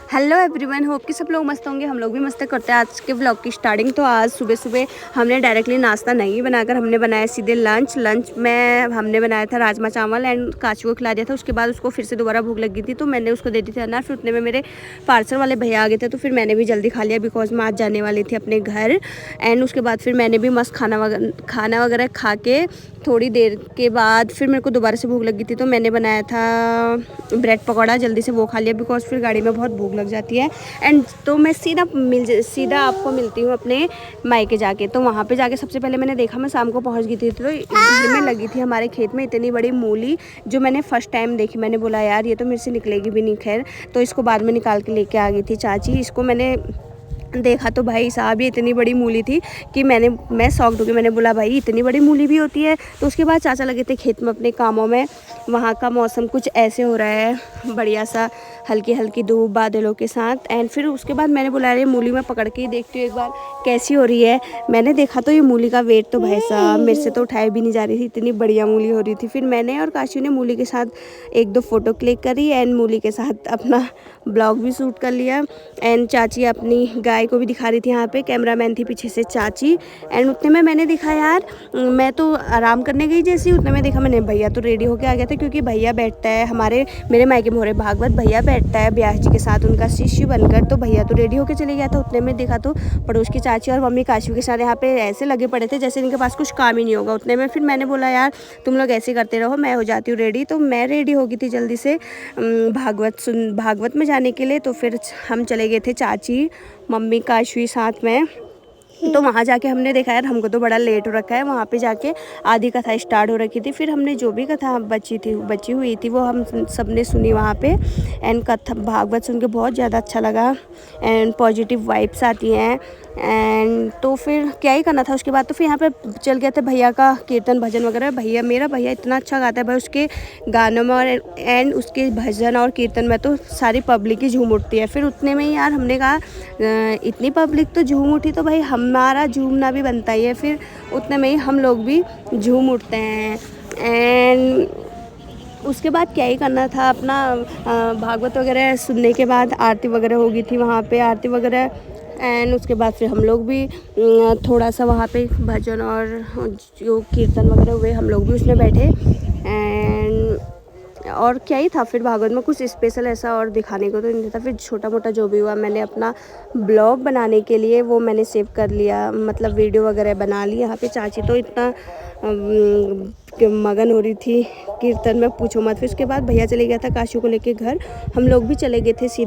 Hello everyone, hope कि सब लोग मस्त होंगे। हम लोग भी मस्त करते हैं आज के व्लॉग की स्टार्टिंग। तो आज सुबह सुबह हमने डायरेक्टली नाश्ता नहीं बनाकर हमने बनाया सीधे लंच में हमने बनाया था राजमा चावल एंड काचू को खिला दिया था। उसके बाद उसको फिर से दोबारा भूख लगी थी तो मैंने उसको दे दी थी अनार। फिर उतने में मेरे पार्सल वाले भैया आ गए थे तो फिर मैंने भी जल्दी खा लिया बिकॉज मैं आज जाने वाली थी अपने घर। एंड उसके बाद फिर मैंने भी मस्त खाना वगैरह खा के थोड़ी देर के बाद फिर मेरे को दोबारा से भूख लगी थी तो मैंने बनाया था ब्रेड पकौड़ा। जल्दी से वो खा लिया बिकॉज फिर गाड़ी में बहुत भूख लग जाती है। एंड तो मैं सीधा आपको मिलती हूँ अपने मायके जाके। तो वहाँ पे जाके सबसे पहले मैंने देखा, मैं शाम को पहुँच गई थी तो घर में लगी थी हमारे खेत में इतनी बड़ी मूली जो मैंने फर्स्ट टाइम देखी। मैंने बोला यार ये तो मेरे से निकलेगी भी नहीं, खैर तो इसको बाद में निकाल के लेके आ गई थी चाची। इसको मैंने देखा तो भाई साहब ये इतनी बड़ी मूली थी कि मैं शॉक्ड हो गई। मैंने बोला भाई इतनी बड़ी मूली भी होती है। तो उसके बाद चाचा लगे थे खेत में अपने कामों में। वहाँ का मौसम कुछ ऐसे हो रहा है, बढ़िया सा हल्की हल्की धूप बादलों के साथ। एंड फिर उसके बाद मैंने बोला ये मूली मैं पकड़ के ही देखती हूँ एक बार कैसी हो रही है। मैंने देखा तो ये मूली का वेट तो भाई साहब मेरे से तो उठाई भी नहीं जा रही थी, इतनी बढ़िया मूली हो रही थी। फिर मैंने और काशू ने मूली के साथ एक दो फ़ोटो क्लिक करी एंड मूली के साथ अपना ब्लॉग भी शूट कर लिया। एंड चाची अपनी गाय को भी दिखा रही थी, यहाँ पे कैमरामैन थी पीछे से चाची। एंड उतने में मैंने देखा यार, मैं तो आराम करने गई जैसी, उतने में देखा मैंने भैया तो रेडी होके आ गया था क्योंकि भैया बैठता है मेरे मायके में हो रहे भागवत। भैया बैठता है ब्यास जी के साथ उनका शिष्य बनकर, तो भैया तो रेडी होके चले गया था। उतने में देखा तो पड़ोस की चाची और मम्मी काशू के साथ यहाँ पे ऐसे लगे पड़े थे जैसे इनके पास कुछ काम ही नहीं होगा। उतने में फिर मैंने बोला यार तुम लोग ऐसे करते रहो, मैं हो जाती हूँ रेडी। तो मैं रेडी हो गई थी जल्दी से भागवत में जाने के लिए। तो फिर हम चले गए थे चाची मम्मी काशवी साथ में। तो वहाँ जाके हमने देखा यार हमको तो बड़ा लेट हो रखा है। वहाँ पे जाके आधी कथा स्टार्ट हो रखी थी। फिर हमने जो भी कथा बची हुई थी वो हम सब ने सुनी वहाँ पे। एंड कथा भागवत सुन के बहुत ज़्यादा अच्छा लगा एंड पॉजिटिव वाइब्स आती हैं। एंड तो फिर क्या ही करना था उसके बाद तो फिर यहाँ पे चल गया था भैया का कीर्तन भजन वगैरह। मेरा भैया इतना अच्छा गाता है भाई, उसके गानों में और एंड उसके भजन और कीर्तन में तो सारी पब्लिक ही झूम उठती है। फिर उतने में ही यार हमने कहा इतनी पब्लिक तो झूम उठी तो भाई हमारा झूमना भी बनता ही है। फिर उतने में ही हम लोग भी झूम उठते हैं। एंड उसके बाद क्या ही करना था अपना भागवत वगैरह सुनने के बाद आरती वगैरह हो गई थी वहाँ पे, आरती वगैरह। एंड उसके बाद फिर हम लोग भी थोड़ा सा वहाँ पे भजन और जो कीर्तन वगैरह हुए हम लोग भी उसमें बैठे। एंड और क्या ही था फिर भागवत में कुछ स्पेशल ऐसा और दिखाने को तो नहीं था। फिर छोटा मोटा जो भी हुआ मैंने अपना ब्लॉग बनाने के लिए वो मैंने सेव कर लिया, मतलब वीडियो वगैरह बना ली। यहाँ पे चाची तो इतना मगन हो रही थी कीर्तन में पूछो मत। फिर उसके बाद भैया चले गया था काशू को लेके घर, हम लोग भी चले गए थे सीधा